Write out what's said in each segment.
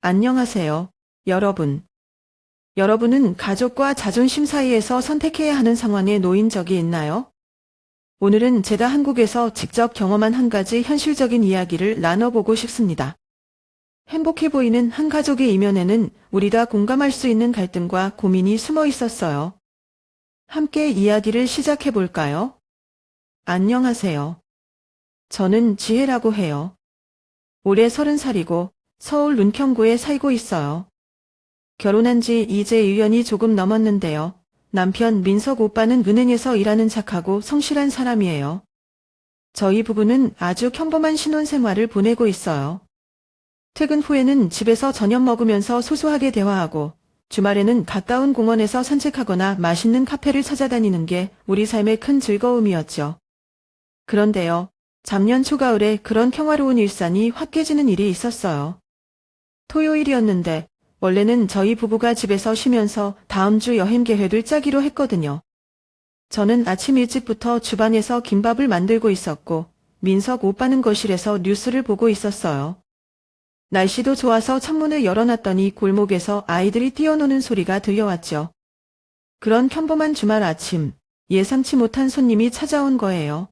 안녕하세요, 여러분. 여러분은 가족과 자존심 사이에서 선택해야 하는 상황에 놓인 적이 있나요? 오늘은 제가 한국에서 직접 경험한 한 가지 현실적인 이야기를 나눠보고 싶습니다. 행복해 보이는 한 가족의 이면에는 우리가 공감할 수 있는 갈등과 고민이 숨어 있었어요. 함께 이야기를 시작해 볼까요? 안녕하세요. 저는 지혜라고 해요. 올해 30살이고 서울 문평구에 살고 있어요. 결혼한 지 이제 1년이 조금 넘었는데요. 남편 민석 오빠는 은행에서 일하는 착하고 성실한 사람이에요. 저희 부부는 아주 평범한 신혼생활을 보내고 있어요. 퇴근 후에는 집에서 저녁 먹으면서 소소하게 대화하고 주말에는 가까운 공원에서 산책하거나 맛있는 카페를 찾아다니는 게 우리 삶의 큰 즐거움이었죠. 그런데요, 작년 초가을에 그런 평화로운 일상이 확 깨지는 일이 있었어요. 토요일이었는데 원래는 저희 부부가 집에서 쉬면서 다음 주 여행 계획을 짜기로 했거든요. 저는 아침 일찍부터 주방에서 김밥을 만들고 있었고 민석 오빠는 거실에서 뉴스를 보고 있었어요. 날씨도 좋아서 창문을 열어놨더니 골목에서 아이들이 뛰어노는 소리가 들려왔죠. 그런 평범한 주말 아침, 예상치 못한 손님이 찾아온 거예요.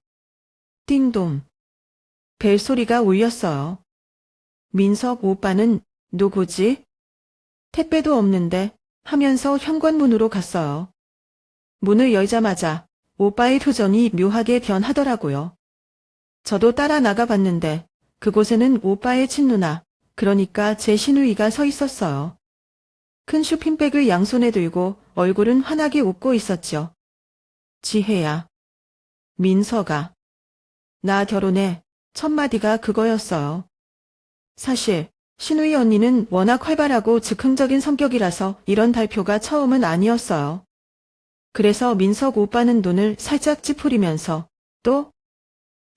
띵동. 벨소리가 울렸어요. 민석 오빠는 누구지? 택배도 없는데 하면서 현관문으로 갔어요. 문을 열자마자 오빠의 표정이 묘하게 변하더라고요. 저도 따라 나가봤는데 그곳에는 오빠의 친누나, 그러니까 제 시누이가 서 있었어요. 큰 쇼핑백을 양손에 들고 얼굴은 환하게 웃고 있었죠. 지혜야. 민서가. 나 결혼해. 첫 마디가 그거였어요. 사실 시누이 언니는 워낙 활발하고 즉흥적인 성격이라서 이런 발표가 처음은 아니었어요. 그래서 민석 오빠는 눈을 살짝 찌푸리면서 또?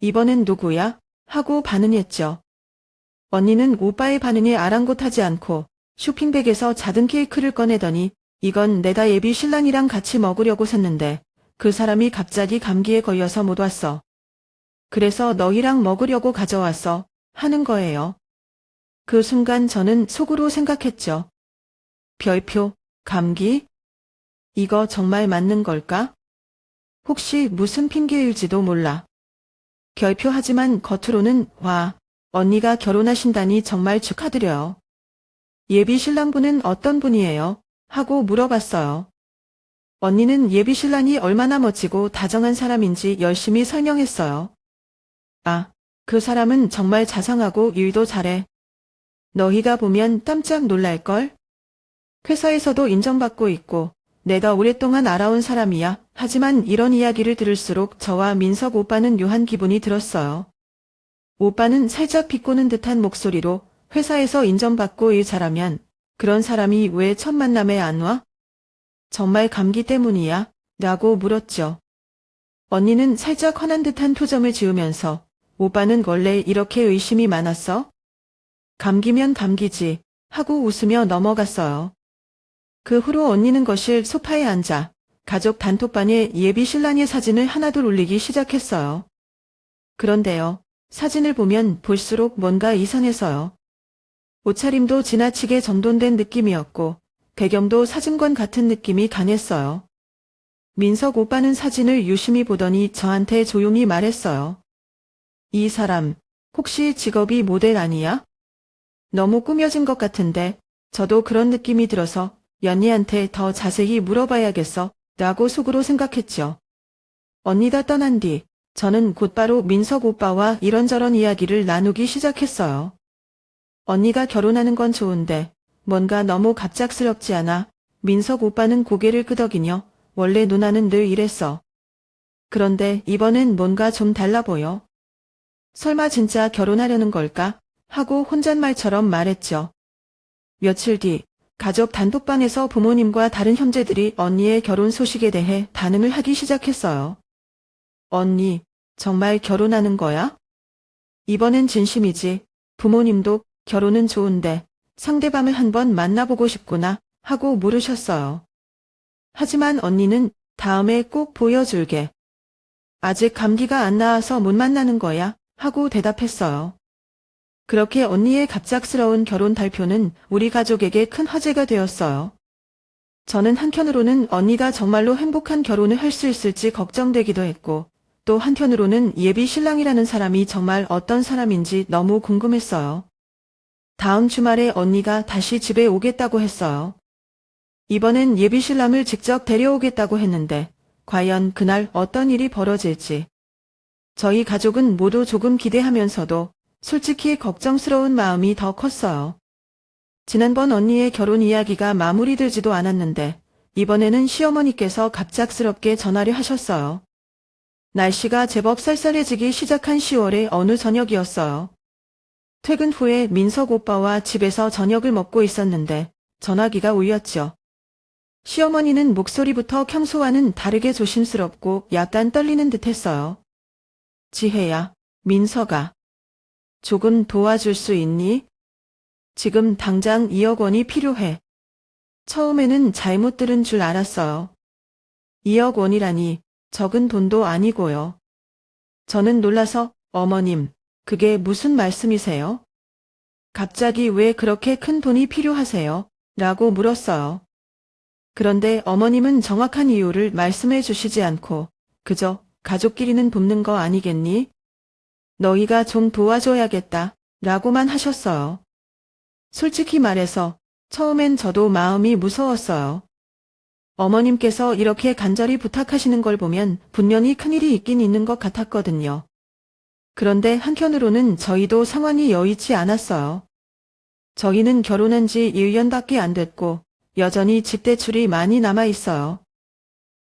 이번엔 누구야? 하고 반응했죠. 언니는 오빠의 반응에 아랑곳하지 않고 쇼핑백에서 작은 케이크를 꺼내더니 이건 내다 예비 신랑이랑 같이 먹으려고 샀는데 그 사람이 갑자기 감기에 걸려서 못 왔어. 그래서 너희랑 먹으려고 가져왔어. 하는 거예요. 그 순간 저는 속으로 생각했죠. 별표, 감기? 이거 정말 맞는 걸까? 혹시 무슨 핑계일지도 몰라. 별표하지만 겉으로는 와, 언니가 결혼하신다니 정말 축하드려요. 예비 신랑분은 어떤 분이에요? 하고 물어봤어요. 언니는 예비 신랑이 얼마나 멋지고 다정한 사람인지 열심히 설명했어요. 아, 그 사람은 정말 자상하고 일도 잘해. 너희가 보면 깜짝 놀랄걸? 회사에서도 인정받고 있고 내가 오랫동안 알아온 사람이야. 하지만 이런 이야기를 들을수록 저와 민석 오빠는 묘한 기분이 들었어요. 오빠는 살짝 비꼬는 듯한 목소리로 회사에서 인정받고 일 잘하면 그런 사람이 왜 첫 만남에 안 와? 정말 감기 때문이야? 라고 물었죠. 언니는 살짝 화난 듯한 표정을 지으면서 오빠는 원래 이렇게 의심이 많았어? 감기면 감기지 하고 웃으며 넘어갔어요. 그 후로 언니는 거실 소파에 앉아 가족 단톡방에 예비 신랑의 사진을 하나둘 올리기 시작했어요. 그런데요, 사진을 보면 볼수록 뭔가 이상해서요. 옷차림도 지나치게 정돈된 느낌이었고 배경도 사진관 같은 느낌이 강했어요. 민석 오빠는 사진을 유심히 보더니 저한테 조용히 말했어요. 이 사람 혹시 직업이 모델 아니야? 너무 꾸며진 것 같은데 저도 그런 느낌이 들어서 연희한테 더 자세히 물어봐야겠어 라고 속으로 생각했죠. 언니가 떠난 뒤 저는 곧바로 민석 오빠와 이런저런 이야기를 나누기 시작했어요. 언니가 결혼하는 건 좋은데 뭔가 너무 갑작스럽지 않아? 민석 오빠는 고개를 끄덕이며 원래 누나는 늘 이랬어. 그런데 이번엔 뭔가 좀 달라 보여. 설마 진짜 결혼하려는 걸까? 하고 혼잣말처럼 말했죠. 며칠 뒤 가족 단톡방에서 부모님과 다른 형제들이 언니의 결혼 소식에 대해 반응을 하기 시작했어요. 언니, 정말 결혼하는 거야? 이번엔 진심이지. 부모님도 결혼은 좋은데 상대방을 한번 만나보고 싶구나 하고 물으셨어요. 하지만 언니는 다음에 꼭 보여줄게. 아직 감기가 안 나아서 못 만나는 거야 하고 대답했어요. 그렇게 언니의 갑작스러운 결혼 발표는 우리 가족에게 큰 화제가 되었어요. 저는 한편으로는 언니가 정말로 행복한 결혼을 할 수 있을지 걱정되기도 했고, 또 한편으로는 예비 신랑이라는 사람이 정말 어떤 사람인지 너무 궁금했어요. 다음 주말에 언니가 다시 집에 오겠다고 했어요. 이번엔 예비 신랑을 직접 데려오겠다고 했는데, 과연 그날 어떤 일이 벌어질지. 저희 가족은 모두 조금 기대하면서도 솔직히 걱정스러운 마음이 더 컸어요. 지난번 언니의 결혼 이야기가 마무리되지도 않았는데 이번에는 시어머니께서 갑작스럽게 전화를 하셨어요. 날씨가 제법 쌀쌀해지기 시작한 10월의 어느 저녁이었어요. 퇴근 후에 민석 오빠와 집에서 저녁을 먹고 있었는데 전화기가 울렸죠. 시어머니는 목소리부터 평소와는 다르게 조심스럽고 약간 떨리는 듯했어요. 지혜야, 민석아. 조금 도와줄 수 있니? 지금 당장 2억 원이 필요해. 처음에는 잘못 들은 줄 알았어요. 2억 원이라니 적은 돈도 아니고요. 저는 놀라서 어머님, 그게 무슨 말씀이세요? 갑자기 왜 그렇게 큰 돈이 필요하세요? 라고 물었어요. 그런데 어머님은 정확한 이유를 말씀해 주시지 않고 그저 가족끼리는 돕는 거 아니겠니? 너희가 좀 도와줘야겠다 라고만 하셨어요. 솔직히 말해서 처음엔 저도 마음이 무서웠어요. 어머님께서 이렇게 간절히 부탁하시는 걸 보면 분명히 큰일이 있긴 있는 것 같았거든요. 그런데 한편으로는 저희도 상황이 여의치 않았어요. 저희는 결혼한 지 1년밖에 안 됐고 여전히 집 대출이 많이 남아 있어요.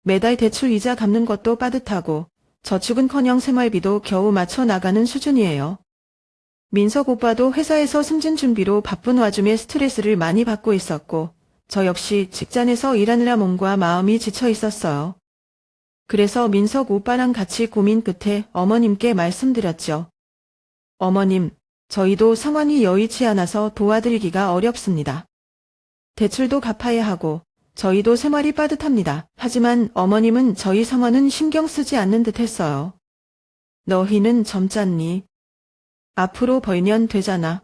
매달 대출 이자 갚는 것도 빠듯하고 저축은커녕 생활비도 겨우 맞춰 나가는 수준이에요. 민석 오빠도 회사에서 승진 준비로 바쁜 와중에 스트레스를 많이 받고 있었고 저 역시 직장에서 일하느라 몸과 마음이 지쳐 있었어요. 그래서 민석 오빠랑 같이 고민 끝에 어머님께 말씀드렸죠. 어머님, 저희도 상황이 여의치 않아서 도와드리기가 어렵습니다. 대출도 갚아야 하고 저희도 생활이 빠듯합니다. 하지만 어머님은 저희 상황은 신경 쓰지 않는 듯 했어요. 너희는 젊잖니. 앞으로 벌면 되잖아.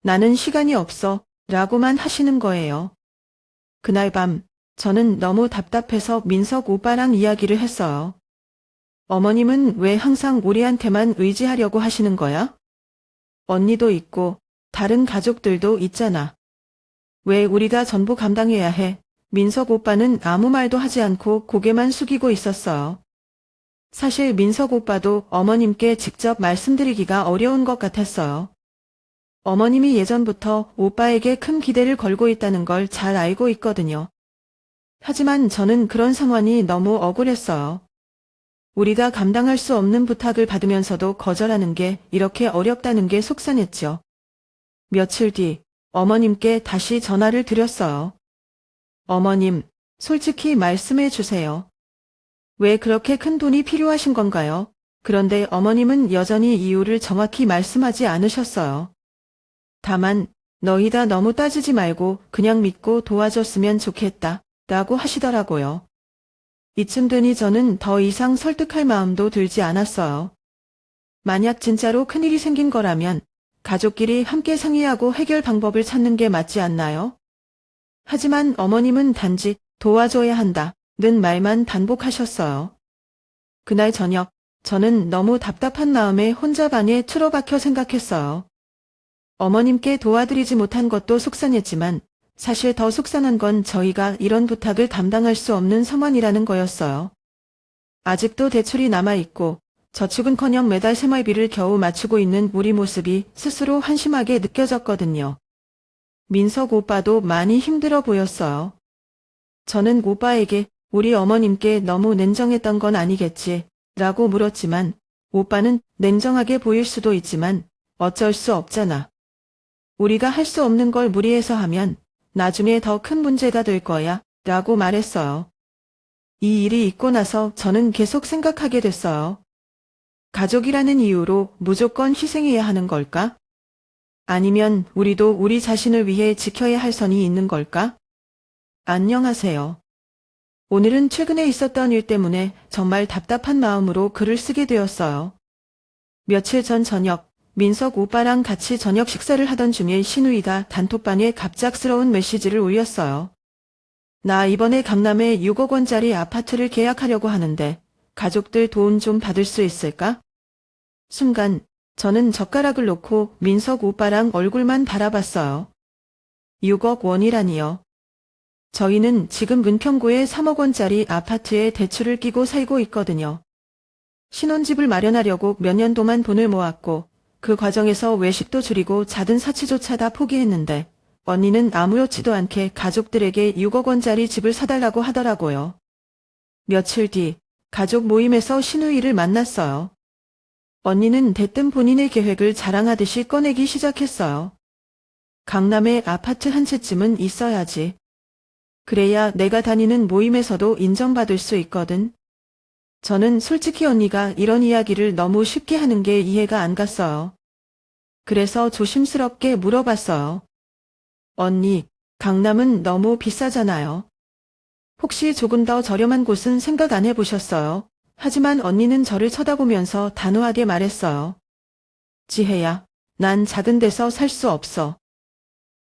나는 시간이 없어 라고만 하시는 거예요. 그날 밤 저는 너무 답답해서 민석 오빠랑 이야기를 했어요. 어머님은 왜 항상 우리한테만 의지하려고 하시는 거야? 언니도 있고 다른 가족들도 있잖아. 왜 우리가 전부 감당해야 해? 민석 오빠는 아무 말도 하지 않고 고개만 숙이고 있었어요. 사실 민석 오빠도 어머님께 직접 말씀드리기가 어려운 것 같았어요. 어머님이 예전부터 오빠에게 큰 기대를 걸고 있다는 걸 잘 알고 있거든요. 하지만 저는 그런 상황이 너무 억울했어요. 우리가 감당할 수 없는 부탁을 받으면서도 거절하는 게 이렇게 어렵다는 게 속상했죠. 며칠 뒤 어머님께 다시 전화를 드렸어요. 어머님, 솔직히 말씀해 주세요. 왜 그렇게 큰 돈이 필요하신 건가요? 그런데 어머님은 여전히 이유를 정확히 말씀하지 않으셨어요. 다만 너희다 너무 따지지 말고 그냥 믿고 도와줬으면 좋겠다 라고 하시더라고요. 이쯤 되니 저는 더 이상 설득할 마음도 들지 않았어요. 만약 진짜로 큰일이 생긴 거라면 가족끼리 함께 상의하고 해결 방법을 찾는 게 맞지 않나요? 하지만 어머님은 단지 도와줘야 한다는 말만 반복하셨어요. 그날 저녁 저는 너무 답답한 마음에 혼자 방에 틀어박혀 생각했어요. 어머님께 도와드리지 못한 것도 속상했지만 사실 더 속상한 건 저희가 이런 부탁을 감당할 수 없는 상황이라는 거였어요. 아직도 대출이 남아있고 저축은커녕 매달 생활비를 겨우 맞추고 있는 우리 모습이 스스로 한심하게 느껴졌거든요. 민석 오빠도 많이 힘들어 보였어요. 저는 오빠에게 우리 어머님께 너무 냉정했던 건 아니겠지 라고 물었지만 오빠는 냉정하게 보일 수도 있지만 어쩔 수 없잖아. 우리가 할 수 없는 걸 무리해서 하면 나중에 더 큰 문제가 될 거야 라고 말했어요. 이 일이 있고 나서 저는 계속 생각하게 됐어요. 가족이라는 이유로 무조건 희생해야 하는 걸까? 아니면 우리도 우리 자신을 위해 지켜야 할 선이 있는 걸까? 안녕하세요. 오늘은 최근에 있었던 일 때문에 정말 답답한 마음으로 글을 쓰게 되었어요. 며칠 전 저녁 민석 오빠랑 같이 저녁 식사를 하던 중에 신우이가 단톡방에 갑작스러운 메시지를 올렸어요. 나 이번에 강남에 6억 원짜리 아파트를 계약하려고 하는데 가족들 도움 좀 받을 수 있을까? 순간 저는 젓가락을 놓고 민석 오빠랑 얼굴만 바라봤어요. 6억 원이라니요. 저희는 지금 은평구에 3억 원짜리 아파트에 대출을 끼고 살고 있거든요. 신혼집을 마련하려고 몇 년 동안 돈을 모았고 그 과정에서 외식도 줄이고 작은 사치조차 다 포기했는데 언니는 아무렇지도 않게 가족들에게 6억 원짜리 집을 사달라고 하더라고요. 며칠 뒤 가족 모임에서 신우이를 만났어요. 언니는 대뜸 본인의 계획을 자랑하듯이 꺼내기 시작했어요. 강남에 아파트 한 채쯤은 있어야지. 그래야 내가 다니는 모임에서도 인정받을 수 있거든. 저는 솔직히 언니가 이런 이야기를 너무 쉽게 하는 게 이해가 안 갔어요. 그래서 조심스럽게 물어봤어요. 언니, 강남은 너무 비싸잖아요. 혹시 조금 더 저렴한 곳은 생각 안 해보셨어요? 하지만 언니는 저를 쳐다보면서 단호하게 말했어요. 지혜야, 난 작은 데서 살 수 없어.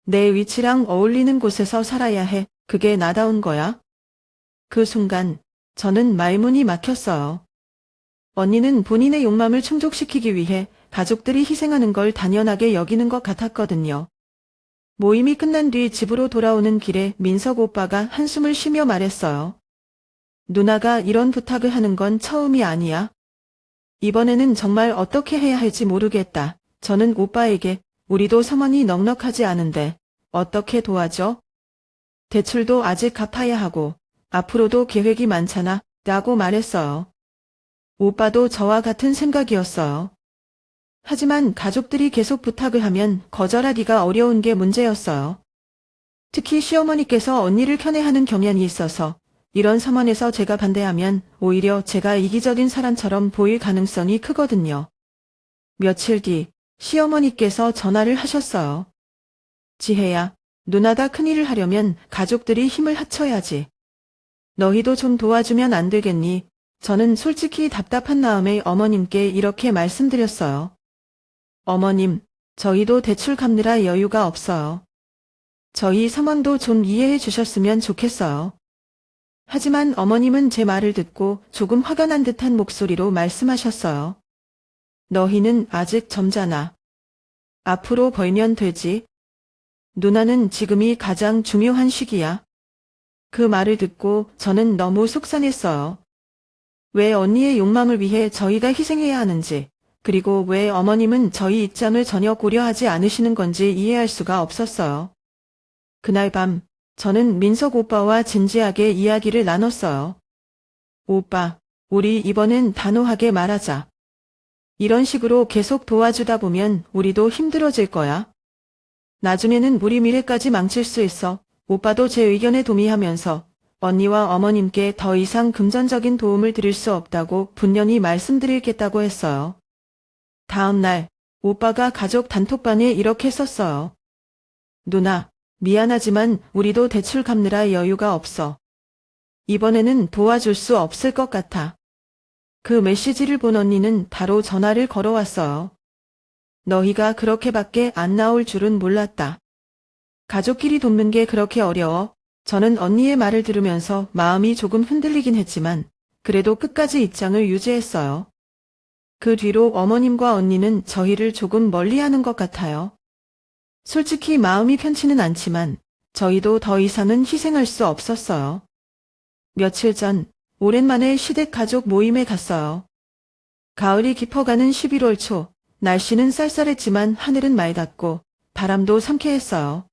내 위치랑 어울리는 곳에서 살아야 해. 그게 나다운 거야. 그 순간 저는 말문이 막혔어요. 언니는 본인의 욕망을 충족시키기 위해 가족들이 희생하는 걸 당연하게 여기는 것 같았거든요. 모임이 끝난 뒤 집으로 돌아오는 길에 민석 오빠가 한숨을 쉬며 말했어요. 누나가 이런 부탁을 하는 건 처음이 아니야. 이번에는 정말 어떻게 해야 할지 모르겠다. 저는 오빠에게 우리도 성원이 넉넉하지 않은데 어떻게 도와줘? 대출도 아직 갚아야 하고 앞으로도 계획이 많잖아 라고 말했어요. 오빠도 저와 같은 생각이었어요. 하지만 가족들이 계속 부탁을 하면 거절하기가 어려운 게 문제였어요. 특히 시어머니께서 언니를 편애하는 경향이 있어서 이런 상황에서 제가 반대하면 오히려 제가 이기적인 사람처럼 보일 가능성이 크거든요. 며칠 뒤 시어머니께서 전화를 하셨어요. 지혜야, 누나가 큰일을 하려면 가족들이 힘을 합쳐야지. 너희도 좀 도와주면 안 되겠니? 저는 솔직히 답답한 마음에 어머님께 이렇게 말씀드렸어요. 어머님, 저희도 대출 갚느라 여유가 없어요. 저희 상황도 좀 이해해 주셨으면 좋겠어요. 하지만 어머님은 제 말을 듣고 조금 화가 난 듯한 목소리로 말씀하셨어요. 너희는 아직 젊잖아. 앞으로 벌면 되지. 누나는 지금이 가장 중요한 시기야. 그 말을 듣고 저는 너무 속상했어요. 왜 언니의 욕망을 위해 저희가 희생해야 하는지, 그리고 왜 어머님은 저희 입장을 전혀 고려하지 않으시는 건지 이해할 수가 없었어요. 그날 밤, 저는 민석 오빠와 진지하게 이야기를 나눴어요. 오빠, 우리 이번엔 단호하게 말하자. 이런 식으로 계속 도와주다 보면 우리도 힘들어질 거야. 나중에는 우리 미래까지 망칠 수 있어. 오빠도 제 의견에 동의하면서 언니와 어머님께 더 이상 금전적인 도움을 드릴 수 없다고 분명히 말씀드리겠다고 했어요. 다음 날, 오빠가 가족 단톡방에 이렇게 썼어요. 누나, 미안하지만 우리도 대출 갚느라 여유가 없어. 이번에는 도와줄 수 없을 것 같아. 그 메시지를 본 언니는 바로 전화를 걸어왔어요. 너희가 그렇게밖에 안 나올 줄은 몰랐다. 가족끼리 돕는 게 그렇게 어려워. 저는 언니의 말을 들으면서 마음이 조금 흔들리긴 했지만 그래도 끝까지 입장을 유지했어요. 그 뒤로 어머님과 언니는 저희를 조금 멀리하는 것 같아요. 솔직히 마음이 편치는 않지만 저희도 더 이상은 희생할 수 없었어요. 며칠 전 오랜만에 시댁 가족 모임에 갔어요. 가을이 깊어가는 11월 초, 날씨는 쌀쌀했지만 하늘은 맑았고 바람도 상쾌했어요.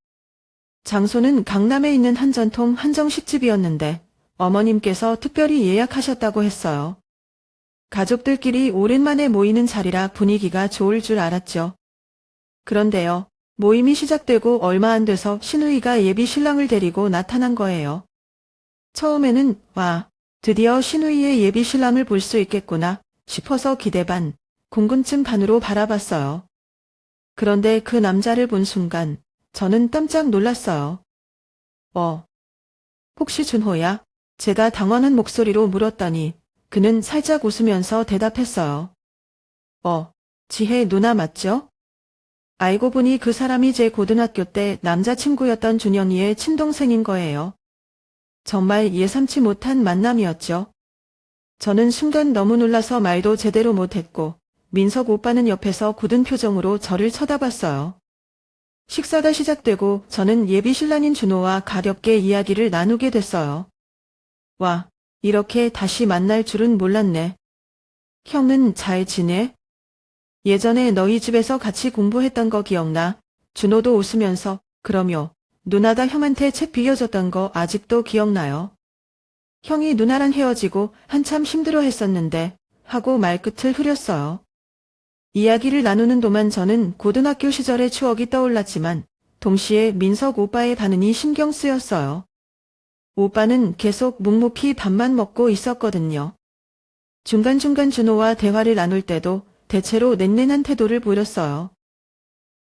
장소는 강남에 있는 한 전통 한정식집이었는데 어머님께서 특별히 예약하셨다고 했어요. 가족들끼리 오랜만에 모이는 자리라 분위기가 좋을 줄 알았죠. 그런데요, 모임이 시작되고 얼마 안 돼서 신우이가 예비 신랑을 데리고 나타난 거예요. 처음에는 와, 드디어 신우이의 예비 신랑을 볼 수 있겠구나 싶어서 기대 반, 궁금증 반으로 바라봤어요. 그런데 그 남자를 본 순간 저는 깜짝 놀랐어요. 혹시 준호야? 제가 당황한 목소리로 물었더니 그는 살짝 웃으면서 대답했어요. 지혜 누나 맞죠? 알고 보니 그 사람이 제 고등학교 때 남자친구였던 준영이의 친동생인 거예요. 정말 예상치 못한 만남이었죠. 저는 순간 너무 놀라서 말도 제대로 못했고 민석 오빠는 옆에서 굳은 표정으로 저를 쳐다봤어요. 식사가 시작되고 저는 예비 신랑인 준호와 가볍게 이야기를 나누게 됐어요. 와, 이렇게 다시 만날 줄은 몰랐네. 형은 잘 지내? 예전에 너희 집에서 같이 공부했던 거 기억나? 준호도 웃으면서 그럼요. 누나가 형한테 책 빌려줬던 거 아직도 기억나요. 형이 누나랑 헤어지고 한참 힘들어 했었는데 하고 말끝을 흐렸어요. 이야기를 나누는 동안 저는 고등학교 시절의 추억이 떠올랐지만 동시에 민석 오빠의 반응이 신경 쓰였어요. 오빠는 계속 묵묵히 밥만 먹고 있었거든요. 중간중간 준호와 대화를 나눌 때도 대체로 냉랭한 태도를 보였어요.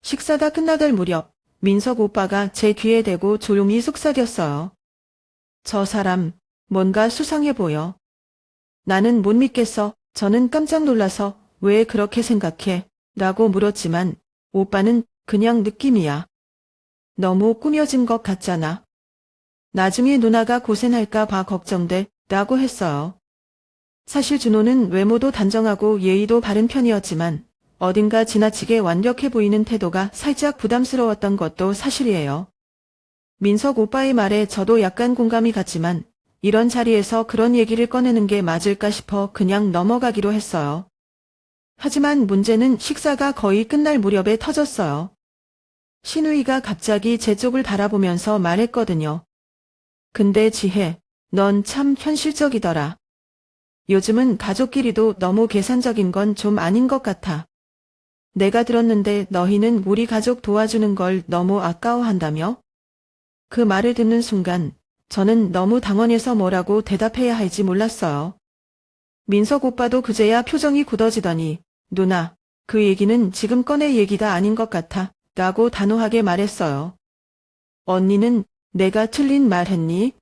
식사가 끝나갈 무렵 민석 오빠가 제 귀에 대고 조용히 속삭였어요. 저 사람 뭔가 수상해 보여. 나는 못 믿겠어. 저는 깜짝 놀라서 왜 그렇게 생각해? 라고 물었지만 오빠는 그냥 느낌이야. 너무 꾸며진 것 같잖아. 나중에 누나가 고생할까 봐 걱정돼 라고 했어요. 사실 준호는 외모도 단정하고 예의도 바른 편이었지만 어딘가 지나치게 완벽해 보이는 태도가 살짝 부담스러웠던 것도 사실이에요. 민석 오빠의 말에 저도 약간 공감이 갔지만 이런 자리에서 그런 얘기를 꺼내는 게 맞을까 싶어 그냥 넘어가기로 했어요. 하지만 문제는 식사가 거의 끝날 무렵에 터졌어요. 신우이가 갑자기 제 쪽을 바라보면서 말했거든요. 근데 지혜, 넌 참 현실적이더라. 요즘은 가족끼리도 너무 계산적인 건 좀 아닌 것 같아. 내가 들었는데 너희는 우리 가족 도와주는 걸 너무 아까워한다며? 그 말을 듣는 순간 저는 너무 당황해서 뭐라고 대답해야 할지 몰랐어요. 민석 오빠도 그제야 표정이 굳어지더니 누나, 그 얘기는 지금 꺼낼 얘기가 아닌 것 같아 라고 단호하게 말했어요. 언니는 내가 틀린 말 했니?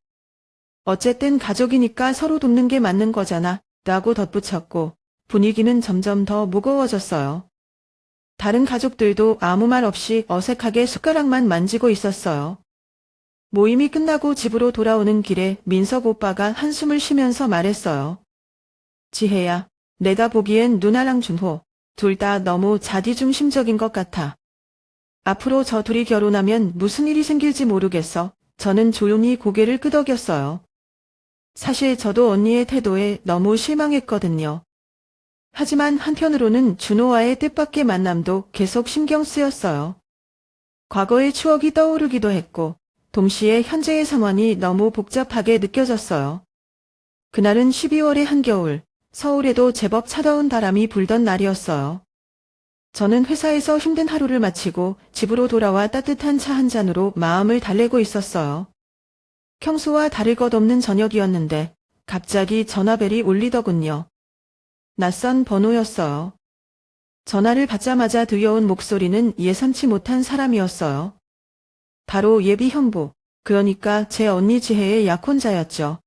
어쨌든 가족이니까 서로 돕는 게 맞는 거잖아 라고 덧붙였고 분위기는 점점 더 무거워졌어요. 다른 가족들도 아무 말 없이 어색하게 숟가락만 만지고 있었어요. 모임이 끝나고 집으로 돌아오는 길에 민석 오빠가 한숨을 쉬면서 말했어요. 지혜야, 내가 보기엔 누나랑 준호, 둘 다 너무 자기중심적인 것 같아. 앞으로 저 둘이 결혼하면 무슨 일이 생길지 모르겠어. 저는 조용히 고개를 끄덕였어요. 사실 저도 언니의 태도에 너무 실망했거든요. 하지만 한편으로는 준호와의 뜻밖의 만남도 계속 신경 쓰였어요. 과거의 추억이 떠오르기도 했고 동시에 현재의 상황이 너무 복잡하게 느껴졌어요. 그날은 12월의 한겨울, 서울에도 제법 차가운 바람이 불던 날이었어요. 저는 회사에서 힘든 하루를 마치고 집으로 돌아와 따뜻한 차 한 잔으로 마음을 달래고 있었어요. 평소와 다를 것 없는 저녁이었는데 갑자기 전화벨이 울리더군요. 낯선 번호였어요. 전화를 받자마자 들려온 목소리는 예상치 못한 사람이었어요. 바로 예비 형부, 그러니까 제 언니 지혜의 약혼자였죠.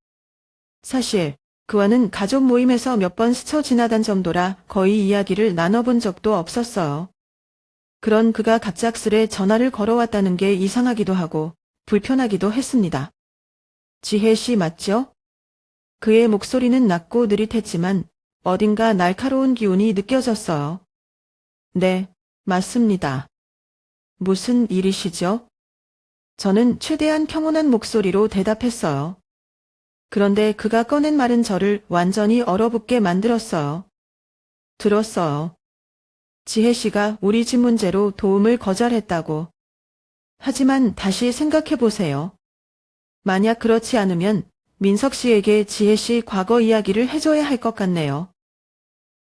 사실 그와는 가족 모임에서 몇 번 스쳐 지나간 정도라 거의 이야기를 나눠본 적도 없었어요. 그런 그가 갑작스레 전화를 걸어왔다는 게 이상하기도 하고 불편하기도 했습니다. 지혜 씨 맞죠? 그의 목소리는 낮고 느릿했지만 어딘가 날카로운 기운이 느껴졌어요. 네, 맞습니다. 무슨 일이시죠? 저는 최대한 평온한 목소리로 대답했어요. 그런데 그가 꺼낸 말은 저를 완전히 얼어붙게 만들었어요. 들었어요. 지혜 씨가 우리 집 문제로 도움을 거절했다고. 하지만 다시 생각해 보세요. 만약 그렇지 않으면 민석 씨에게 지혜 씨 과거 이야기를 해줘야 할 것 같네요.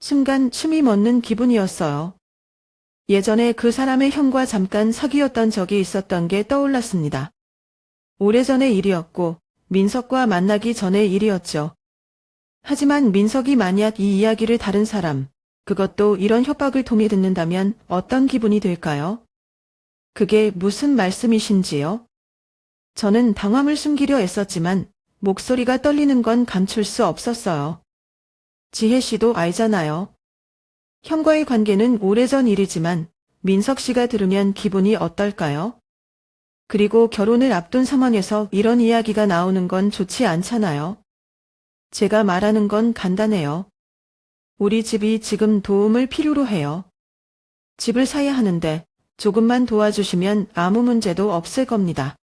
순간 침이 멎는 기분이었어요. 예전에 그 사람의 형과 잠깐 사귀었던 적이 있었던 게 떠올랐습니다. 오래전의 일이었고 민석과 만나기 전의 일이었죠. 하지만 민석이 만약 이 이야기를 다른 사람, 그것도 이런 협박을 통해 듣는다면 어떤 기분이 들까요? 그게 무슨 말씀이신지요? 저는 당황을 숨기려 애썼지만 목소리가 떨리는 건 감출 수 없었어요. 지혜 씨도 알잖아요. 형과의 관계는 오래전 일이지만 민석 씨가 들으면 기분이 어떨까요? 그리고 결혼을 앞둔 상황에서 이런 이야기가 나오는 건 좋지 않잖아요. 제가 말하는 건 간단해요. 우리 집이 지금 도움을 필요로 해요. 집을 사야 하는데 조금만 도와주시면 아무 문제도 없을 겁니다.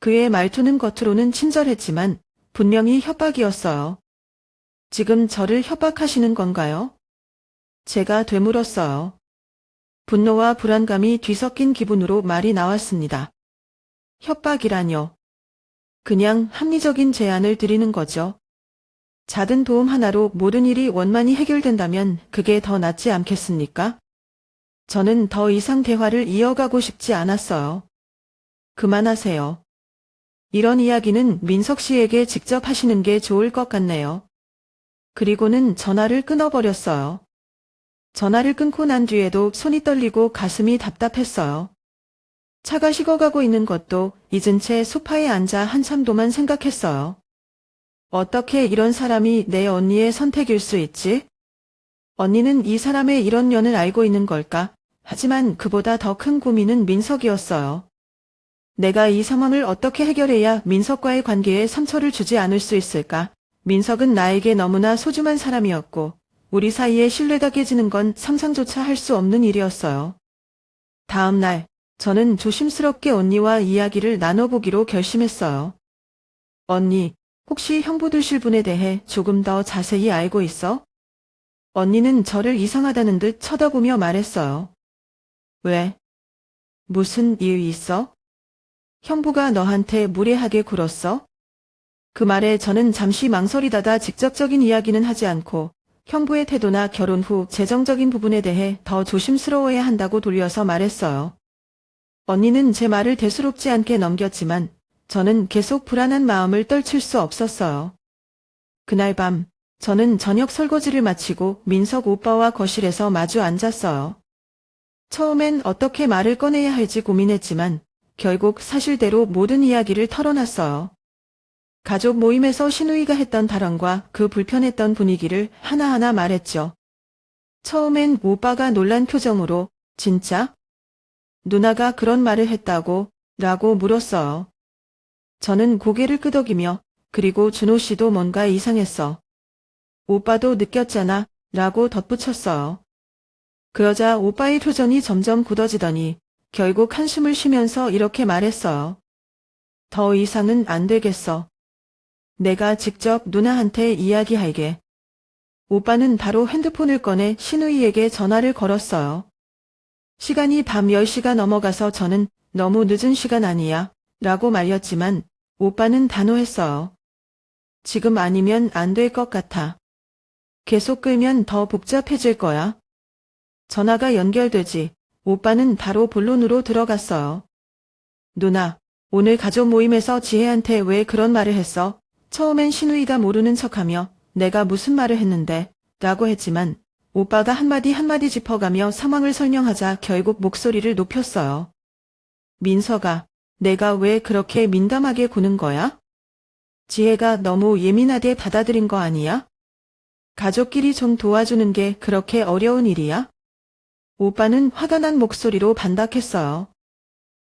그의 말투는 겉으로는 친절했지만 분명히 협박이었어요. 지금 저를 협박하시는 건가요? 제가 되물었어요. 분노와 불안감이 뒤섞인 기분으로 말이 나왔습니다. 협박이라뇨. 그냥 합리적인 제안을 드리는 거죠. 작은 도움 하나로 모든 일이 원만히 해결된다면 그게 더 낫지 않겠습니까? 저는 더 이상 대화를 이어가고 싶지 않았어요. 그만하세요. 이런 이야기는 민석 씨에게 직접 하시는 게 좋을 것 같네요. 그리고는 전화를 끊어버렸어요. 전화를 끊고 난 뒤에도 손이 떨리고 가슴이 답답했어요. 차가 식어가고 있는 것도 잊은 채 소파에 앉아 한참 동안 생각했어요. 어떻게 이런 사람이 내 언니의 선택일 수 있지? 언니는 이 사람의 이런 년을 알고 있는 걸까? 하지만 그보다 더 큰 고민은 민석이었어요. 내가 이 상황을 어떻게 해결해야 민석과의 관계에 상처를 주지 않을 수 있을까? 민석은 나에게 너무나 소중한 사람이었고 우리 사이의 신뢰가 깨지는 건 상상조차 할 수 없는 일이었어요. 다음 날 저는 조심스럽게 언니와 이야기를 나눠보기로 결심했어요. 언니, 혹시 형부되실 분에 대해 조금 더 자세히 알고 있어? 언니는 저를 이상하다는 듯 쳐다보며 말했어요. 왜? 무슨 이유 있어? 형부가 너한테 무례하게 굴었어? 그 말에 저는 잠시 망설이다가 직접적인 이야기는 하지 않고 형부의 태도나 결혼 후 재정적인 부분에 대해 더 조심스러워야 한다고 돌려서 말했어요. 언니는 제 말을 대수롭지 않게 넘겼지만 저는 계속 불안한 마음을 떨칠 수 없었어요. 그날 밤 저는 저녁 설거지를 마치고 민석 오빠와 거실에서 마주 앉았어요. 처음엔 어떻게 말을 꺼내야 할지 고민했지만 결국 사실대로 모든 이야기를 털어놨어요. 가족 모임에서 신우이가 했던 발언과 그 불편했던 분위기를 하나하나 말했죠. 처음엔 오빠가 놀란 표정으로 진짜? 누나가 그런 말을 했다고? 라고 물었어요. 저는 고개를 끄덕이며 그리고 준호 씨도 뭔가 이상했어. 오빠도 느꼈잖아 라고 덧붙였어요. 그러자 오빠의 표정이 점점 굳어지더니 결국 한숨을 쉬면서 이렇게 말했어요. 더 이상은 안 되겠어. 내가 직접 누나한테 이야기할게. 오빠는 바로 핸드폰을 꺼내 신우이에게 전화를 걸었어요. 시간이 밤 10시가 넘어가서 저는 너무 늦은 시간 아니야 라고 말렸지만 오빠는 단호했어요. 지금 아니면 안 될 것 같아. 계속 끌면 더 복잡해질 거야. 전화가 연결되지 오빠는 바로 본론으로 들어갔어요. 누나, 오늘 가족 모임에서 지혜한테 왜 그런 말을 했어? 처음엔 신우이가 모르는 척하며 내가 무슨 말을 했는데 라고 했지만 오빠가 한마디 한마디 짚어가며 상황을 설명하자 결국 목소리를 높였어요. 민서가 내가 왜 그렇게 민감하게 구는 거야? 지혜가 너무 예민하게 받아들인 거 아니야? 가족끼리 좀 도와주는 게 그렇게 어려운 일이야? 오빠는 화가 난 목소리로 반박했어요.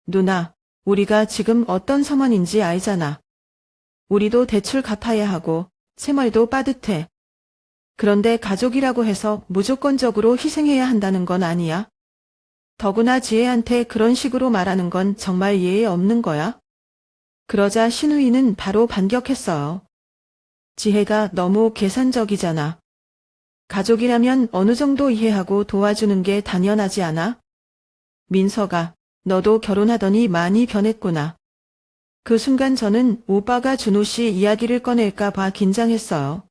누나, 우리가 지금 어떤 상황인지 알잖아. 우리도 대출 갚아야 하고 생활도 빠듯해. 그런데 가족이라고 해서 무조건적으로 희생해야 한다는 건 아니야. 더구나 지혜한테 그런 식으로 말하는 건 정말 예의 없는 거야. 그러자 신우이는 바로 반격했어요. 지혜가 너무 계산적이잖아. 가족이라면 어느 정도 이해하고 도와주는 게 당연하지 않아? 민서가, 너도 결혼하더니 많이 변했구나. 그 순간 저는 오빠가 준호 씨 이야기를 꺼낼까 봐 긴장했어요.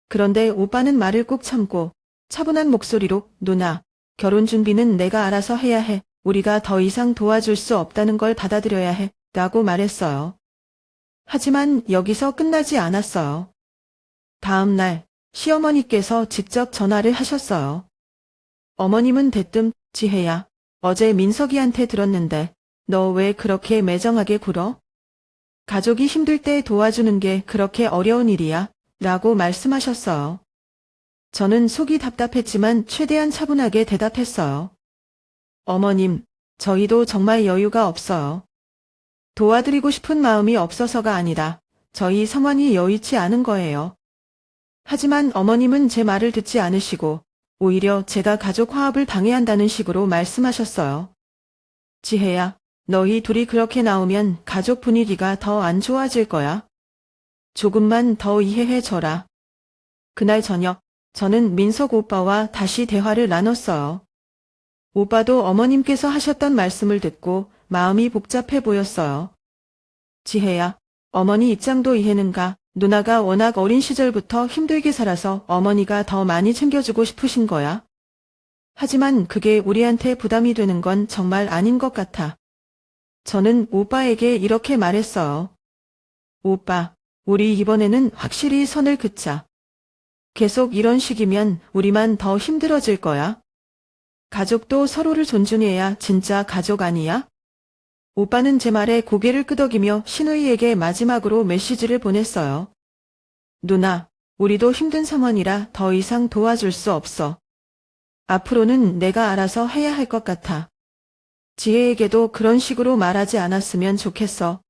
그런데 오빠는 말을 꾹 참고 차분한 목소리로 누나, 결혼 준비는 내가 알아서 해야 해. 우리가 더 이상 도와줄 수 없다는 걸 받아들여야 해. 라고 말했어요. 하지만 여기서 끝나지 않았어요. 다음 날 시어머니께서 직접 전화를 하셨어요. 어머님은 대뜸 지혜야, 어제 민석이한테 들었는데 너 왜 그렇게 매정하게 굴어? 가족이 힘들 때 도와주는 게 그렇게 어려운 일이야? 라고 말씀하셨어요. 저는 속이 답답했지만 최대한 차분하게 대답했어요. 어머님, 저희도 정말 여유가 없어요. 도와드리고 싶은 마음이 없어서가 아니라 저희 상황이 여의치 않은 거예요. 하지만 어머님은 제 말을 듣지 않으시고 오히려 제가 가족 화합을 방해한다는 식으로 말씀하셨어요. 지혜야, 너희 둘이 그렇게 나오면 가족 분위기가 더 안 좋아질 거야. 조금만 더 이해해줘라. 그날 저녁, 저는 민석 오빠와 다시 대화를 나눴어요. 오빠도 어머님께서 하셨던 말씀을 듣고 마음이 복잡해 보였어요. 지혜야, 어머니 입장도 이해는가? 누나가 워낙 어린 시절부터 힘들게 살아서 어머니가 더 많이 챙겨주고 싶으신 거야. 하지만 그게 우리한테 부담이 되는 건 정말 아닌 것 같아. 저는 오빠에게 이렇게 말했어요. 오빠, 우리 이번에는 확실히 선을 긋자. 계속 이런 식이면 우리만 더 힘들어질 거야. 가족도 서로를 존중해야 진짜 가족 아니야? 오빠는 제 말에 고개를 끄덕이며 신우이에게 마지막으로 메시지를 보냈어요. 누나, 우리도 힘든 상황이라 더 이상 도와줄 수 없어. 앞으로는 내가 알아서 해야 할 것 같아. 지혜에게도 그런 식으로 말하지 않았으면 좋겠어.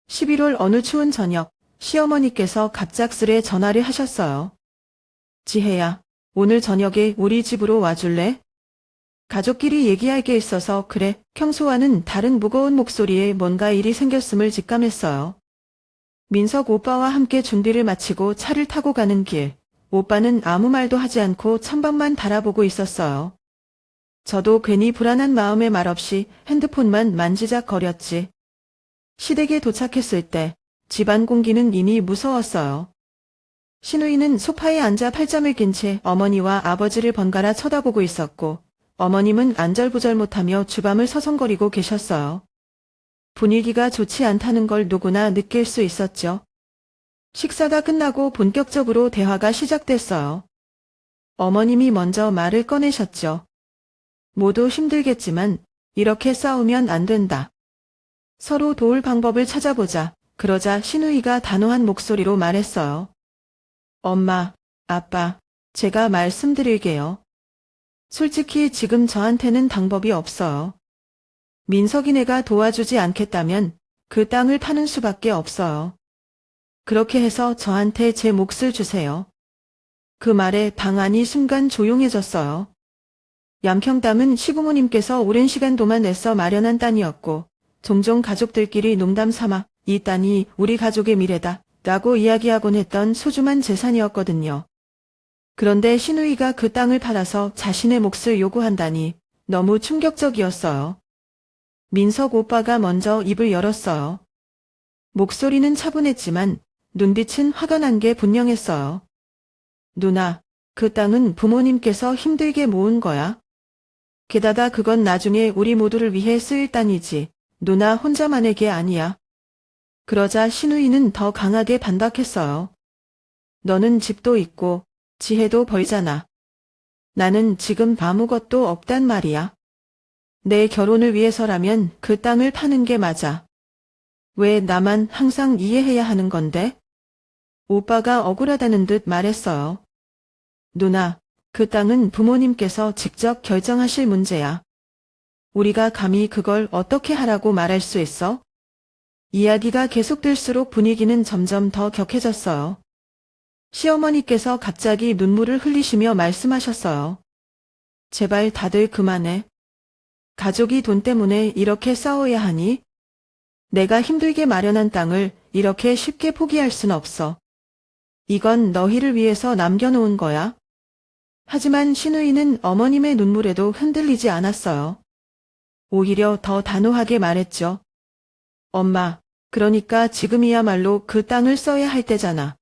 11월 어느 추운 저녁, 시어머니께서 갑작스레 전화를 하셨어요. 지혜야, 오늘 저녁에 우리 집으로 와줄래? 가족끼리 얘기할 게 있어서 그래. 평소와는 다른 무거운 목소리에 뭔가 일이 생겼음을 직감했어요. 민석 오빠와 함께 준비를 마치고 차를 타고 가는 길, 오빠는 아무 말도 하지 않고 창밖만 바라보고 있었어요. 저도 괜히 불안한 마음에 말없이 핸드폰만 만지작거렸지. 시댁에 도착했을 때 집안 공기는 이미 무서웠어요. 신우이는 소파에 앉아 팔짱을 낀 채 어머니와 아버지를 번갈아 쳐다보고 있었고 어머님은 안절부절 못하며 주방을 서성거리고 계셨어요. 분위기가 좋지 않다는 걸 누구나 느낄 수 있었죠. 식사가 끝나고 본격적으로 대화가 시작됐어요. 어머님이 먼저 말을 꺼내셨죠. 모두 힘들겠지만 이렇게 싸우면 안 된다. 서로 도울 방법을 찾아보자. 그러자 신우이가 단호한 목소리로 말했어요. 엄마, 아빠, 제가 말씀드릴게요. 솔직히 지금 저한테는 방법이 없어요. 민석이네가 도와주지 않겠다면 그 땅을 파는 수밖에 없어요. 그렇게 해서 저한테 제 몫을 주세요. 그 말에 방 안이 순간 조용해졌어요. 양평담은 시부모님께서 오랜 시간 동안 애써 마련한 땅이었고 종종 가족들끼리 농담 삼아 이 땅이 우리 가족의 미래다 라고 이야기하곤 했던 소중한 재산이었거든요. 그런데 신우이가 그 땅을 팔아서 자신의 몫을 요구한다니 너무 충격적이었어요. 민석 오빠가 먼저 입을 열었어요. 목소리는 차분했지만 눈빛은 화가 난 게 분명했어요. 누나, 그 땅은 부모님께서 힘들게 모은 거야. 게다가 그건 나중에 우리 모두를 위해 쓰일 땅이지 누나 혼자만의 게 아니야. 그러자 신우이는 더 강하게 반박했어요. 너는 집도 있고 지혜도 벌잖아. 나는 지금 아무것도 없단 말이야. 내 결혼을 위해서라면 그 땅을 파는 게 맞아. 왜 나만 항상 이해해야 하는 건데? 오빠가 억울하다는 듯 말했어요. 누나, 그 땅은 부모님께서 직접 결정하실 문제야. 우리가 감히 그걸 어떻게 하라고 말할 수 있어? 이야기가 계속될수록 분위기는 점점 더 격해졌어요. 시어머니께서 갑자기 눈물을 흘리시며 말씀하셨어요. 제발 다들 그만해. 가족이 돈 때문에 이렇게 싸워야 하니? 내가 힘들게 마련한 땅을 이렇게 쉽게 포기할 순 없어. 이건 너희를 위해서 남겨놓은 거야. 하지만 신우이는 어머님의 눈물에도 흔들리지 않았어요. 오히려 더 단호하게 말했죠. 엄마, 그러니까 지금이야말로 그 땅을 써야 할 때잖아.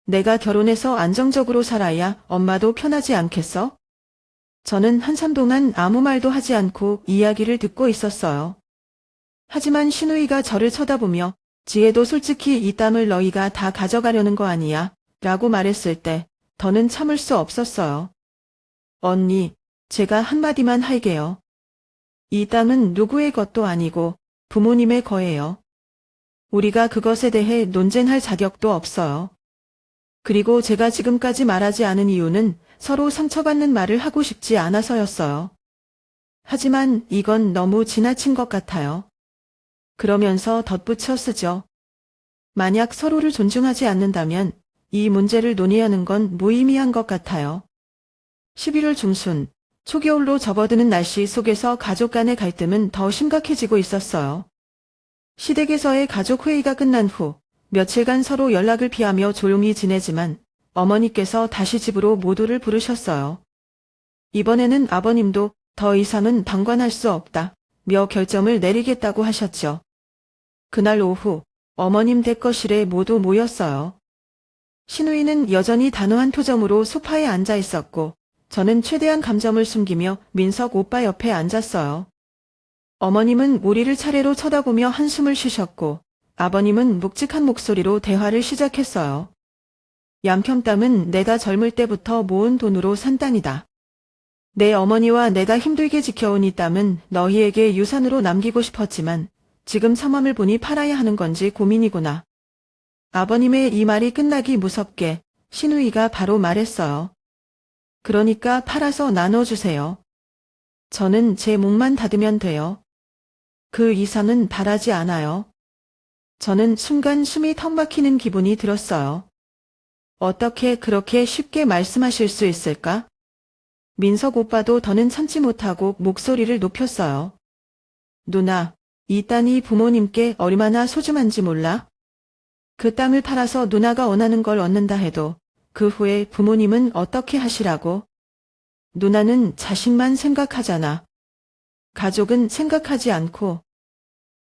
내가 결혼해서 안정적으로 살아야 엄마도 편하지 않겠어? 저는 한참 동안 아무 말도 하지 않고 이야기를 듣고 있었어요. 하지만 신우이가 저를 쳐다보며 지혜도 솔직히 이 땅을 너희가 다 가져가려는 거 아니야? 라고 말했을 때 더는 참을 수 없었어요. 언니, 제가 한마디만 할게요. 이 땅은 누구의 것도 아니고 부모님의 거예요. 우리가 그것에 대해 논쟁할 자격도 없어요. 그리고 제가 지금까지 말하지 않은 이유는 서로 상처받는 말을 하고 싶지 않아서였어요. 하지만 이건 너무 지나친 것 같아요. 그러면서 덧붙여 쓰죠. 만약 서로를 존중하지 않는다면 이 문제를 논의하는 건 무의미한 것 같아요. 11월 중순, 초겨울로 접어드는 날씨 속에서 가족 간의 갈등은 더 심각해지고 있었어요. 시댁에서의 가족 회의가 끝난 후 며칠간 서로 연락을 피하며 조용히 지내지만 어머니께서 다시 집으로 모두를 부르셨어요. 이번에는 아버님도 더 이상은 방관할 수 없다 며 결정을 내리겠다고 하셨죠. 그날 오후 어머님 댁거실에 모두 모였어요. 신우이는 여전히 단호한 표정으로 소파에 앉아 있었고 저는 최대한 감정을 숨기며 민석 오빠 옆에 앉았어요. 어머님은 우리를 차례로 쳐다보며 한숨을 쉬셨고 아버님은 묵직한 목소리로 대화를 시작했어요. 얌평땀은 내가 젊을 때부터 모은 돈으로 산 땅이다. 내 어머니와 내가 힘들게 지켜온 이 땅은 너희에게 유산으로 남기고 싶었지만 지금 상황을 보니 팔아야 하는 건지 고민이구나. 아버님의 이 말이 끝나기 무섭게 신우이가 바로 말했어요. 그러니까 팔아서 나눠주세요. 저는 제 목만 닫으면 돼요. 그 이상은 바라지 않아요. 저는 순간 숨이 턱 막히는 기분이 들었어요. 어떻게 그렇게 쉽게 말씀하실 수 있을까? 민석 오빠도 더는 참지 못하고 목소리를 높였어요. 누나, 이 땅이 부모님께 얼마나 소중한지 몰라? 그 땅을 팔아서 누나가 원하는 걸 얻는다 해도 그 후에 부모님은 어떻게 하시라고? 누나는 자식만 생각하잖아. 가족은 생각하지 않고.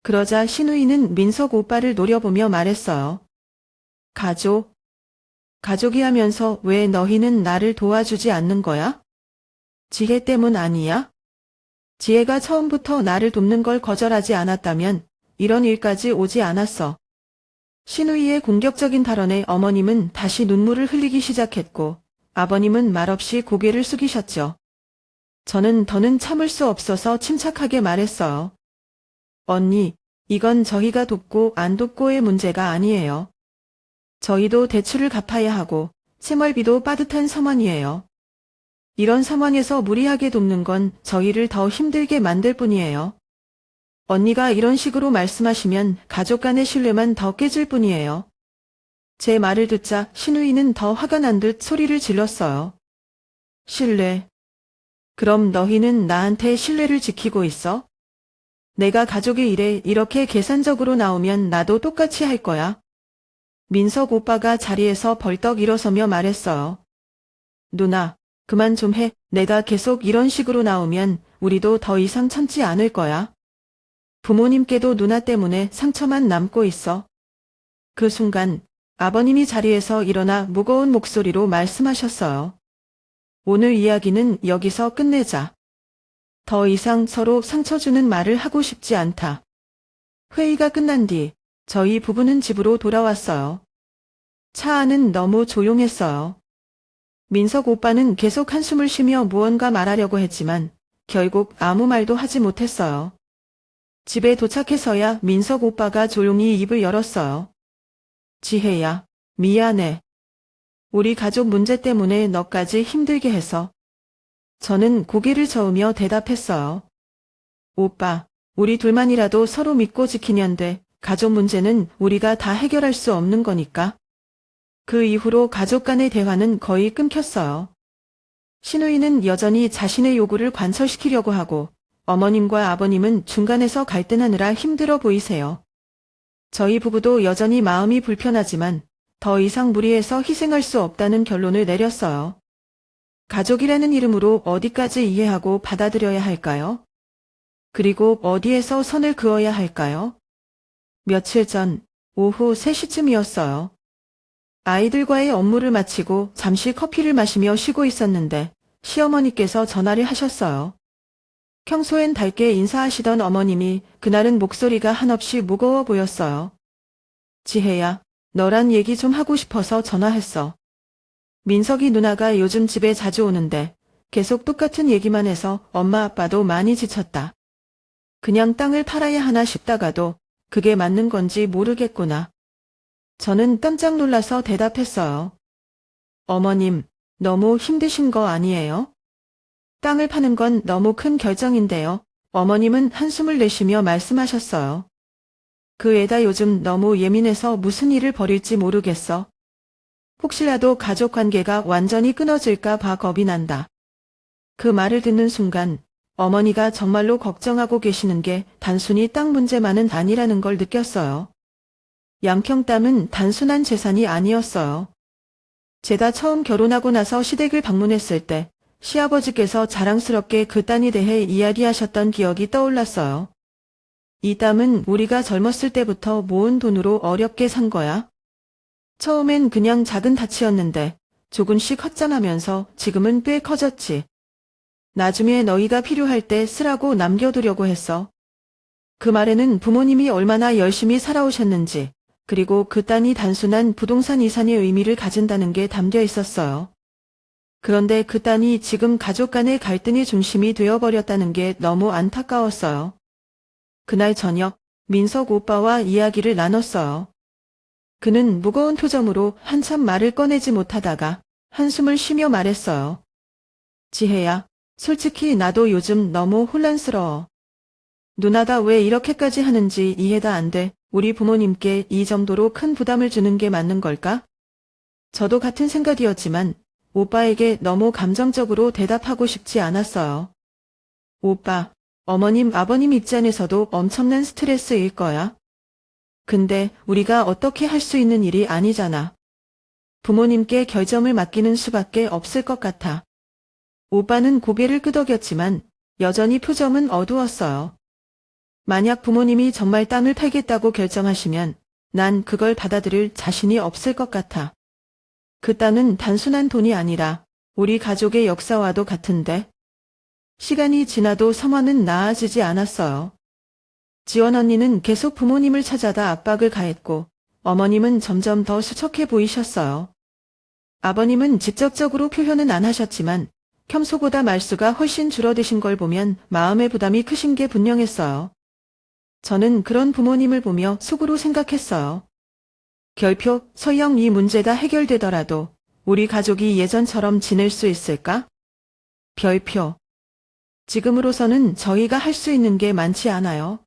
그러자 신우이는 민석 오빠를 노려보며 말했어요. 가족? 가족이 하면서 왜 너희는 나를 도와주지 않는 거야? 지혜 때문 아니야? 지혜가 처음부터 나를 돕는 걸 거절하지 않았다면 이런 일까지 오지 않았어. 신우이의 공격적인 발언에 어머님은 다시 눈물을 흘리기 시작했고 아버님은 말없이 고개를 숙이셨죠. 저는 더는 참을 수 없어서 침착하게 말했어요. 언니, 이건 저희가 돕고 안 돕고의 문제가 아니에요. 저희도 대출을 갚아야 하고 생활비도 빠듯한 상황이에요. 이런 상황에서 무리하게 돕는 건 저희를 더 힘들게 만들 뿐이에요. 언니가 이런 식으로 말씀하시면 가족 간의 신뢰만 더 깨질 뿐이에요. 제 말을 듣자 신우이는 더 화가 난 듯 소리를 질렀어요. 신뢰. 그럼 너희는 나한테 신뢰를 지키고 있어? 내가 가족의 일에 이렇게 계산적으로 나오면 나도 똑같이 할 거야. 민석 오빠가 자리에서 벌떡 일어서며 말했어요. 누나, 그만 좀 해. 내가 계속 이런 식으로 나오면 우리도 더 이상 참지 않을 거야. 부모님께도 누나 때문에 상처만 남고 있어. 그 순간 아버님이 자리에서 일어나 무거운 목소리로 말씀하셨어요. 오늘 이야기는 여기서 끝내자. 더 이상 서로 상처 주는 말을 하고 싶지 않다. 회의가 끝난 뒤 저희 부부는 집으로 돌아왔어요. 차 안은 너무 조용했어요. 민석 오빠는 계속 한숨을 쉬며 무언가 말하려고 했지만 결국 아무 말도 하지 못했어요. 집에 도착해서야 민석 오빠가 조용히 입을 열었어요. 지혜야, 미안해. 우리 가족 문제 때문에 너까지 힘들게 해서. 저는 고개를 저으며 대답했어요. 오빠, 우리 둘만이라도 서로 믿고 지키면 돼. 가족 문제는 우리가 다 해결할 수 없는 거니까. 그 이후로 가족 간의 대화는 거의 끊겼어요. 신우이는 여전히 자신의 요구를 관철시키려고 하고 어머님과 아버님은 중간에서 갈등하느라 힘들어 보이세요. 저희 부부도 여전히 마음이 불편하지만 더 이상 무리해서 희생할 수 없다는 결론을 내렸어요. 가족이라는 이름으로 어디까지 이해하고 받아들여야 할까요? 그리고 어디에서 선을 그어야 할까요? 며칠 전 오후 3시쯤이었어요. 아이들과의 업무를 마치고 잠시 커피를 마시며 쉬고 있었는데 시어머니께서 전화를 하셨어요. 평소엔 밝게 인사하시던 어머님이 그날은 목소리가 한없이 무거워 보였어요. 지혜야, 너랑 얘기 좀 하고 싶어서 전화했어. 민석이 누나가 요즘 집에 자주 오는데 계속 똑같은 얘기만 해서 엄마 아빠도 많이 지쳤다. 그냥 땅을 팔아야 하나 싶다가도 그게 맞는 건지 모르겠구나. 저는 깜짝 놀라서 대답했어요. 어머님, 너무 힘드신 거 아니에요? 땅을 파는 건 너무 큰 결정인데요. 어머님은 한숨을 내쉬며 말씀하셨어요. 그 애다 요즘 너무 예민해서 무슨 일을 벌일지 모르겠어. 혹시라도 가족 관계가 완전히 끊어질까 봐 겁이 난다. 그 말을 듣는 순간 어머니가 정말로 걱정하고 계시는 게 단순히 땅 문제만은 아니라는 걸 느꼈어요. 양평 땅은 단순한 재산이 아니었어요. 제가 처음 결혼하고 나서 시댁을 방문했을 때 시아버지께서 자랑스럽게 그 땅에 대해 이야기하셨던 기억이 떠올랐어요. 이 땅은 우리가 젊었을 때부터 모은 돈으로 어렵게 산 거야. 처음엔 그냥 작은 밭이었는데 조금씩 확장하면서 지금은 꽤 커졌지. 나중에 너희가 필요할 때 쓰라고 남겨두려고 했어. 그 말에는 부모님이 얼마나 열심히 살아오셨는지, 그리고 그 땅이 단순한 부동산 이산의 의미를 가진다는 게 담겨 있었어요. 그런데 그 땅이 지금 가족 간의 갈등의 중심이 되어버렸다는 게 너무 안타까웠어요. 그날 저녁 민석 오빠와 이야기를 나눴어요. 그는 무거운 표정으로 한참 말을 꺼내지 못하다가 한숨을 쉬며 말했어요. 지혜야, 솔직히 나도 요즘 너무 혼란스러워. 누나가 왜 이렇게까지 하는지 이해가 안 돼. 우리 부모님께 이 정도로 큰 부담을 주는 게 맞는 걸까? 저도 같은 생각이었지만 오빠에게 너무 감정적으로 대답하고 싶지 않았어요. 오빠, 어머님, 아버님 입장에서도 엄청난 스트레스일 거야. 근데 우리가 어떻게 할 수 있는 일이 아니잖아. 부모님께 결정을 맡기는 수밖에 없을 것 같아. 오빠는 고개를 끄덕였지만 여전히 표정은 어두웠어요. 만약 부모님이 정말 땅을 팔겠다고 결정하시면 난 그걸 받아들일 자신이 없을 것 같아. 그 땅은 단순한 돈이 아니라 우리 가족의 역사와도 같은데. 시간이 지나도 상황은 나아지지 않았어요. 지원 언니는 계속 부모님을 찾아다 압박을 가했고 어머님은 점점 더 수척해 보이셨어요. 아버님은 직접적으로 표현은 안 하셨지만 평소보다 말수가 훨씬 줄어드신 걸 보면 마음의 부담이 크신 게 분명했어요. 저는 그런 부모님을 보며 속으로 생각했어요. 결표, 설령 이 문제가 해결되더라도 우리 가족이 예전처럼 지낼 수 있을까? 별표. 지금으로서는 저희가 할 수 있는 게 많지 않아요.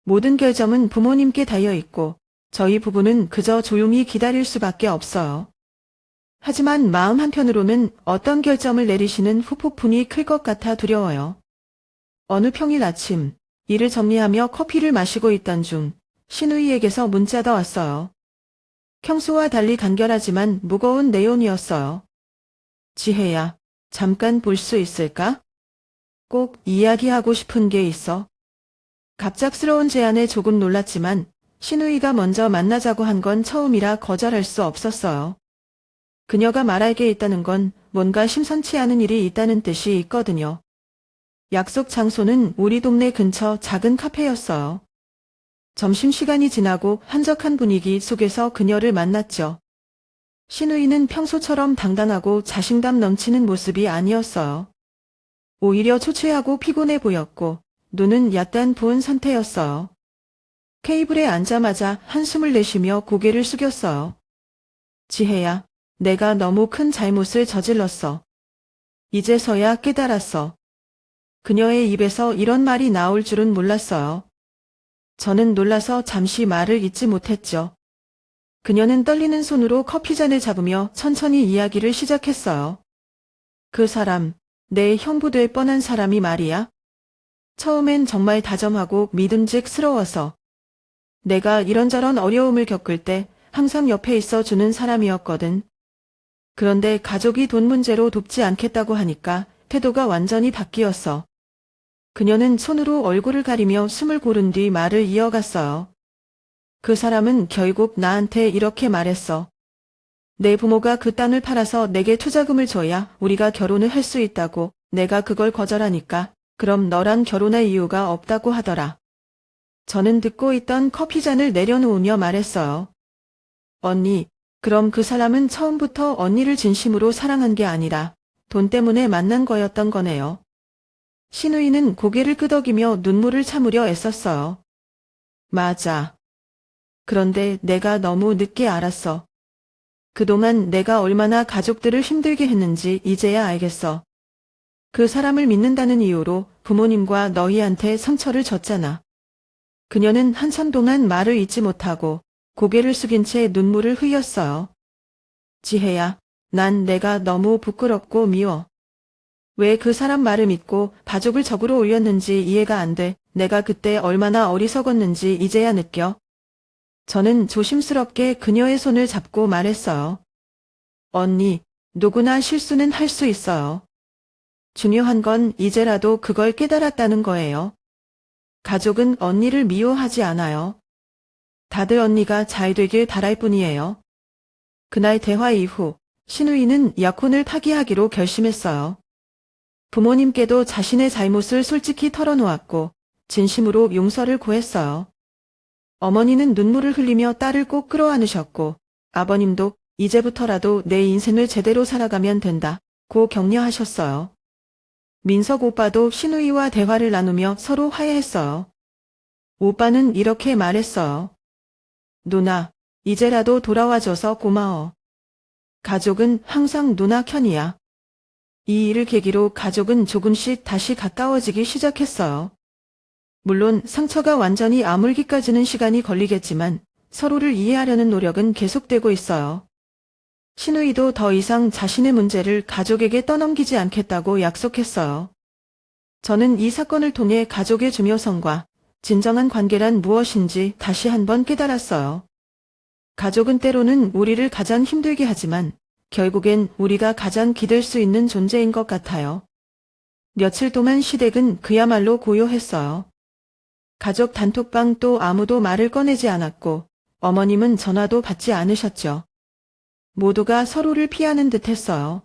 모든 결정은 부모님께 달려 있고 저희 부부는 그저 조용히 기다릴 수밖에 없어요. 하지만 마음 한편으로는 어떤 결정을 내리시는 후폭풍이 클 것 같아 두려워요. 어느 평일 아침 일을 정리하며 커피를 마시고 있던 중 신우이에게서 문자가 왔어요. 평소와 달리 간결하지만 무거운 내용이었어요. 지혜야, 잠깐 볼 수 있을까? 꼭 이야기하고 싶은 게 있어. 갑작스러운 제안에 조금 놀랐지만 신우이가 먼저 만나자고 한 건 처음이라 거절할 수 없었어요. 그녀가 말할 게 있다는 건 뭔가 심상치 않은 일이 있다는 뜻이 있거든요. 약속 장소는 우리 동네 근처 작은 카페였어요. 점심시간이 지나고 한적한 분위기 속에서 그녀를 만났죠. 신우이는 평소처럼 당당하고 자신감 넘치는 모습이 아니었어요. 오히려 초췌하고 피곤해 보였고 눈은 약간 부은 상태였어요. 테이블에 앉자마자 한숨을 내쉬며 고개를 숙였어요. 지혜야, 내가 너무 큰 잘못을 저질렀어. 이제서야 깨달았어. 그녀의 입에서 이런 말이 나올 줄은 몰랐어요. 저는 놀라서 잠시 말을 잇지 못했죠. 그녀는 떨리는 손으로 커피잔을 잡으며 천천히 이야기를 시작했어요. 그 사람, 내 형부 될 뻔한 사람이 말이야. 처음엔 정말 다정하고 믿음직스러워서 내가 이런저런 어려움을 겪을 때 항상 옆에 있어 주는 사람이었거든. 그런데 가족이 돈 문제로 돕지 않겠다고 하니까 태도가 완전히 바뀌었어. 그녀는 손으로 얼굴을 가리며 숨을 고른 뒤 말을 이어갔어요. 그 사람은 결국 나한테 이렇게 말했어. 내 부모가 그 땅을 팔아서 내게 투자금을 줘야 우리가 결혼을 할 수 있다고. 내가 그걸 거절하니까 그럼 너랑 결혼할 이유가 없다고 하더라. 저는 듣고 있던 커피잔을 내려놓으며 말했어요. 언니, 그럼 그 사람은 처음부터 언니를 진심으로 사랑한 게 아니라 돈 때문에 만난 거였던 거네요. 신우이는 고개를 끄덕이며 눈물을 참으려 애썼어요. 맞아. 그런데 내가 너무 늦게 알았어. 그동안 내가 얼마나 가족들을 힘들게 했는지 이제야 알겠어. 그 사람을 믿는다는 이유로 부모님과 너희한테 상처를 줬잖아. 그녀는 한참 동안 말을 잇지 못하고 고개를 숙인 채 눈물을 흘렸어요. 지혜야, 난 내가 너무 부끄럽고 미워. 왜 그 사람 말을 믿고 가족을 적으로 올렸는지 이해가 안 돼. 내가 그때 얼마나 어리석었는지 이제야 느껴. 저는 조심스럽게 그녀의 손을 잡고 말했어요. 언니, 누구나 실수는 할 수 있어요. 중요한 건 이제라도 그걸 깨달았다는 거예요. 가족은 언니를 미워하지 않아요. 다들 언니가 잘 되길 바랄 뿐이에요. 그날 대화 이후 신우이는 약혼을 파기하기로 결심했어요. 부모님께도 자신의 잘못을 솔직히 털어놓았고 진심으로 용서를 구했어요. 어머니는 눈물을 흘리며 딸을 꼭 끌어안으셨고 아버님도 이제부터라도 내 인생을 제대로 살아가면 된다고 격려하셨어요. 민석 오빠도 신우이와 대화를 나누며 서로 화해했어요. 오빠는 이렇게 말했어요. 누나, 이제라도 돌아와줘서 고마워. 가족은 항상 누나 편이야. 이 일을 계기로 가족은 조금씩 다시 가까워지기 시작했어요. 물론 상처가 완전히 아물기까지는 시간이 걸리겠지만 서로를 이해하려는 노력은 계속되고 있어요. 신우이도 더 이상 자신의 문제를 가족에게 떠넘기지 않겠다고 약속했어요. 저는 이 사건을 통해 가족의 중요성과 진정한 관계란 무엇인지 다시 한번 깨달았어요. 가족은 때로는 우리를 가장 힘들게 하지만 결국엔 우리가 가장 기댈 수 있는 존재인 것 같아요. 며칠 동안 시댁은 그야말로 고요했어요. 가족 단톡방 또 아무도 말을 꺼내지 않았고 어머님은 전화도 받지 않으셨죠. 모두가 서로를 피하는 듯 했어요.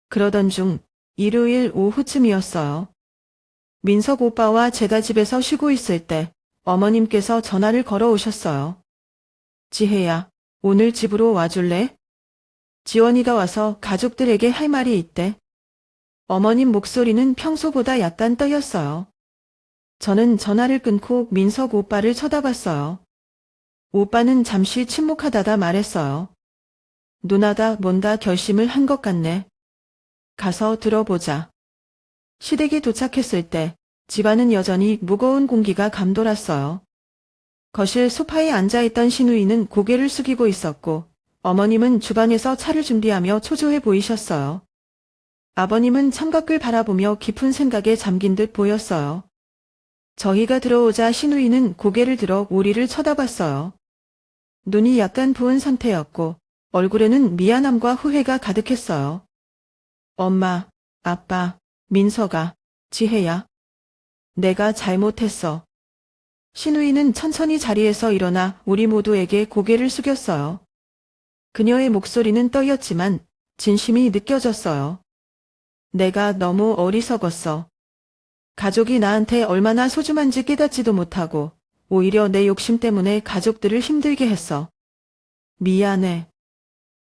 그러던 중 일요일 오후쯤이었어요. 민석 오빠와 제가 집에서 쉬고 있을 때 어머님께서 전화를 걸어 오셨어요. 지혜야, 오늘 집으로 와줄래? 지원이가 와서 가족들에게 할 말이 있대. 어머님 목소리는 평소보다 약간 떨렸어요. 저는 전화를 끊고 민석 오빠를 쳐다봤어요. 오빠는 잠시 침묵하다가 말했어요. 누나가 뭔가 결심을 한 것 같네. 가서 들어보자. 시댁에 도착했을 때 집안은 여전히 무거운 공기가 감돌았어요. 거실 소파에 앉아있던 신우이는 고개를 숙이고 있었고 어머님은 주방에서 차를 준비하며 초조해 보이셨어요. 아버님은 창밖을 바라보며 깊은 생각에 잠긴 듯 보였어요. 저희가 들어오자 신우이는 고개를 들어 우리를 쳐다봤어요. 눈이 약간 부은 상태였고 얼굴에는 미안함과 후회가 가득했어요. 엄마, 아빠, 민서가, 지혜야. 내가 잘못했어. 신우이는 천천히 자리에서 일어나 우리 모두에게 고개를 숙였어요. 그녀의 목소리는 떨렸지만 진심이 느껴졌어요. 내가 너무 어리석었어. 가족이 나한테 얼마나 소중한지 깨닫지도 못하고 오히려 내 욕심 때문에 가족들을 힘들게 했어. 미안해.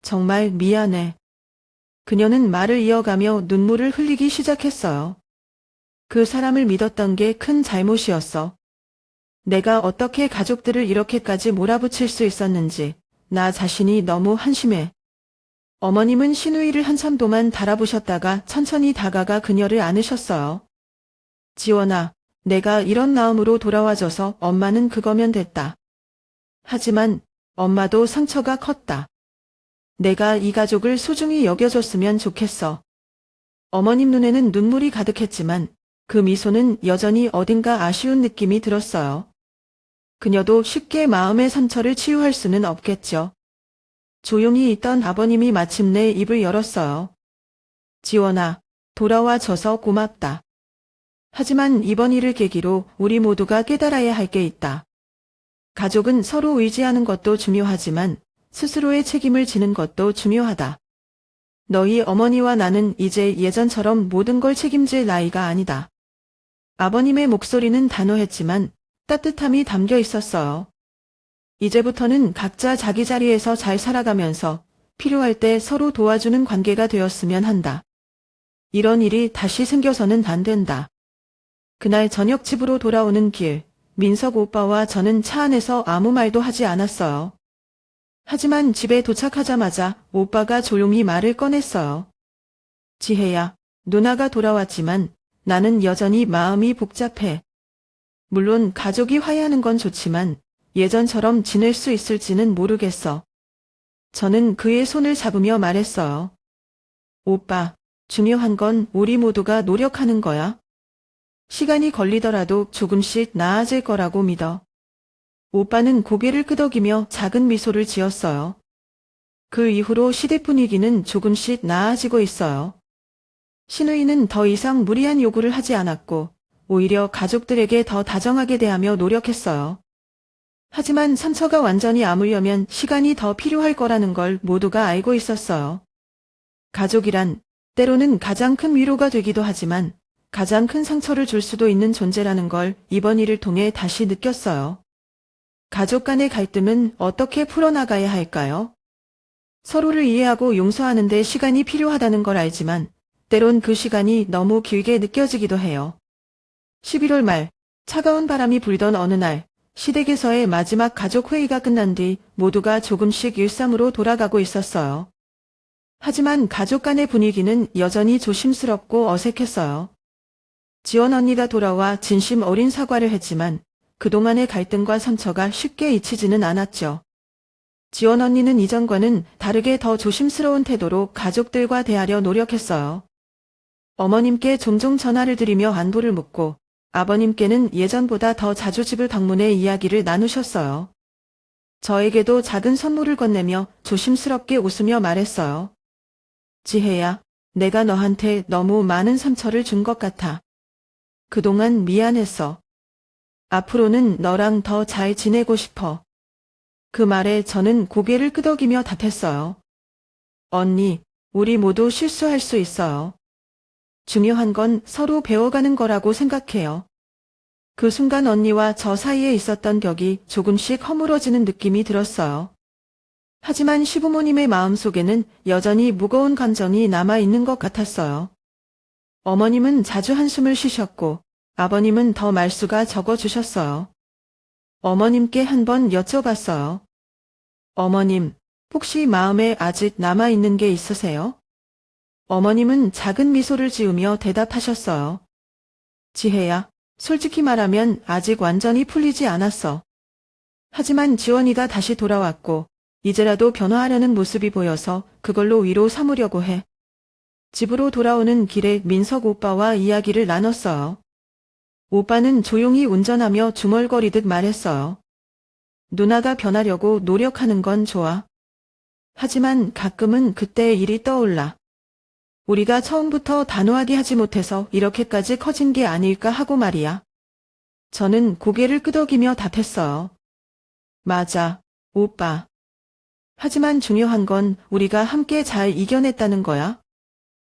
정말 미안해. 그녀는 말을 이어가며 눈물을 흘리기 시작했어요. 그 사람을 믿었던 게 큰 잘못이었어. 내가 어떻게 가족들을 이렇게까지 몰아붙일 수 있었는지 나 자신이 너무 한심해. 어머님은 신우이를 한참 동안 바라보셨다가 천천히 다가가 그녀를 안으셨어요. 지원아, 내가 이런 마음으로 돌아와줘서 엄마는 그거면 됐다. 하지만 엄마도 상처가 컸다. 내가 이 가족을 소중히 여겨줬으면 좋겠어. 어머님 눈에는 눈물이 가득했지만 그 미소는 여전히 어딘가 아쉬운 느낌이 들었어요. 그녀도 쉽게 마음의 상처를 치유할 수는 없겠죠. 조용히 있던 아버님이 마침내 입을 열었어요. 지원아, 돌아와줘서 고맙다. 하지만 이번 일을 계기로 우리 모두가 깨달아야 할 게 있다. 가족은 서로 의지하는 것도 중요하지만 스스로의 책임을 지는 것도 중요하다. 너희 어머니와 나는 이제 예전처럼 모든 걸 책임질 나이가 아니다. 아버님의 목소리는 단호했지만 따뜻함이 담겨 있었어요. 이제부터는 각자 자기 자리에서 잘 살아가면서 필요할 때 서로 도와주는 관계가 되었으면 한다. 이런 일이 다시 생겨서는 안 된다. 그날 저녁 집으로 돌아오는 길, 민석 오빠와 저는 차 안에서 아무 말도 하지 않았어요. 하지만 집에 도착하자마자 오빠가 조용히 말을 꺼냈어요. 지혜야, 누나가 돌아왔지만 나는 여전히 마음이 복잡해. 물론 가족이 화해하는 건 좋지만 예전처럼 지낼 수 있을지는 모르겠어. 저는 그의 손을 잡으며 말했어요. 오빠, 중요한 건 우리 모두가 노력하는 거야. 시간이 걸리더라도 조금씩 나아질 거라고 믿어. 오빠는 고개를 끄덕이며 작은 미소를 지었어요. 그 이후로 시댁 분위기는 조금씩 나아지고 있어요. 신우이는 더 이상 무리한 요구를 하지 않았고 오히려 가족들에게 더 다정하게 대하며 노력했어요. 하지만 상처가 완전히 아물려면 시간이 더 필요할 거라는 걸 모두가 알고 있었어요. 가족이란 때로는 가장 큰 위로가 되기도 하지만 가장 큰 상처를 줄 수도 있는 존재라는 걸 이번 일을 통해 다시 느꼈어요. 가족 간의 갈등은 어떻게 풀어나가야 할까요? 서로를 이해하고 용서하는 데 시간이 필요하다는 걸 알지만 때론 그 시간이 너무 길게 느껴지기도 해요. 11월 말, 차가운 바람이 불던 어느 날, 시댁에서의 마지막 가족 회의가 끝난 뒤 모두가 조금씩 일상으로 돌아가고 있었어요. 하지만 가족 간의 분위기는 여전히 조심스럽고 어색했어요. 지원 언니가 돌아와 진심 어린 사과를 했지만 그동안의 갈등과 상처가 쉽게 잊히지는 않았죠. 지원 언니는 이전과는 다르게 더 조심스러운 태도로 가족들과 대하려 노력했어요. 어머님께 종종 전화를 드리며 안부를 묻고 아버님께는 예전보다 더 자주 집을 방문해 이야기를 나누셨어요. 저에게도 작은 선물을 건네며 조심스럽게 웃으며 말했어요. 지혜야, 내가 너한테 너무 많은 상처를 준 것 같아. 그동안 미안했어. 앞으로는 너랑 더 잘 지내고 싶어. 그 말에 저는 고개를 끄덕이며 답했어요. 언니, 우리 모두 실수할 수 있어요. 중요한 건 서로 배워가는 거라고 생각해요. 그 순간 언니와 저 사이에 있었던 벽이 조금씩 허물어지는 느낌이 들었어요. 하지만 시부모님의 마음속에는 여전히 무거운 감정이 남아있는 것 같았어요. 어머님은 자주 한숨을 쉬셨고 아버님은 더 말수가 적어주셨어요. 어머님께 한번 여쭤봤어요. 어머님, 혹시 마음에 아직 남아있는 게 있으세요? 어머님은 작은 미소를 지으며 대답하셨어요. 지혜야, 솔직히 말하면 아직 완전히 풀리지 않았어. 하지만 지원이가 다시 돌아왔고 이제라도 변화하려는 모습이 보여서 그걸로 위로 삼으려고 해. 집으로 돌아오는 길에 민석 오빠와 이야기를 나눴어요. 오빠는 조용히 운전하며 중얼거리듯 말했어요. 누나가 변하려고 노력하는 건 좋아. 하지만 가끔은 그때의 일이 떠올라. 우리가 처음부터 단호하게 하지 못해서 이렇게까지 커진 게 아닐까 하고 말이야. 저는 고개를 끄덕이며 답했어요. 맞아, 오빠. 하지만 중요한 건 우리가 함께 잘 이겨냈다는 거야.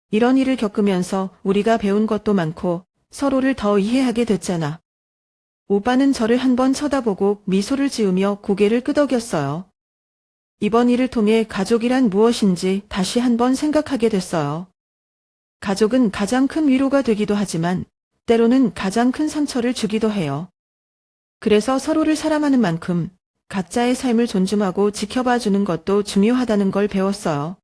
이런 일을 겪으면서 우리가 배운 것도 많고 서로를 더 이해하게 됐잖아. 오빠는 저를 한번 쳐다보고 미소를 지으며 고개를 끄덕였어요. 이번 일을 통해 가족이란 무엇인지 다시 한번 생각하게 됐어요. 가족은 가장 큰 위로가 되기도 하지만 때로는 가장 큰 상처를 주기도 해요. 그래서 서로를 사랑하는 만큼 각자의 삶을 존중하고 지켜봐 주는 것도 중요하다는 걸 배웠어요.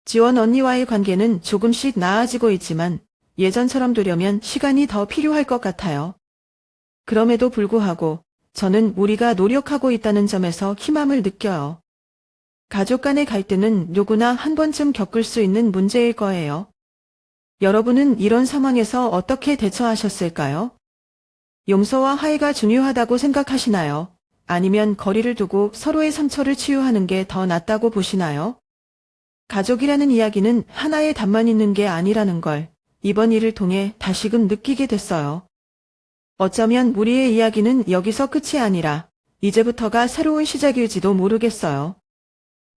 지원 언니와의 관계는 조금씩 나아지고 있지만 예전처럼 되려면 시간이 더 필요할 것 같아요. 그럼에도 불구하고 저는 우리가 노력하고 있다는 점에서 희망을 느껴요. 가족 간의 갈등은 누구나 한 번쯤 겪을 수 있는 문제일 거예요. 여러분은 이런 상황에서 어떻게 대처하셨을까요? 용서와 화해가 중요하다고 생각하시나요? 아니면 거리를 두고 서로의 상처를 치유하는 게 더 낫다고 보시나요? 가족이라는 이야기는 하나의 답만 있는 게 아니라는 걸 이번 일을 통해 다시금 느끼게 됐어요. 어쩌면 우리의 이야기는 여기서 끝이 아니라 이제부터가 새로운 시작일지도 모르겠어요.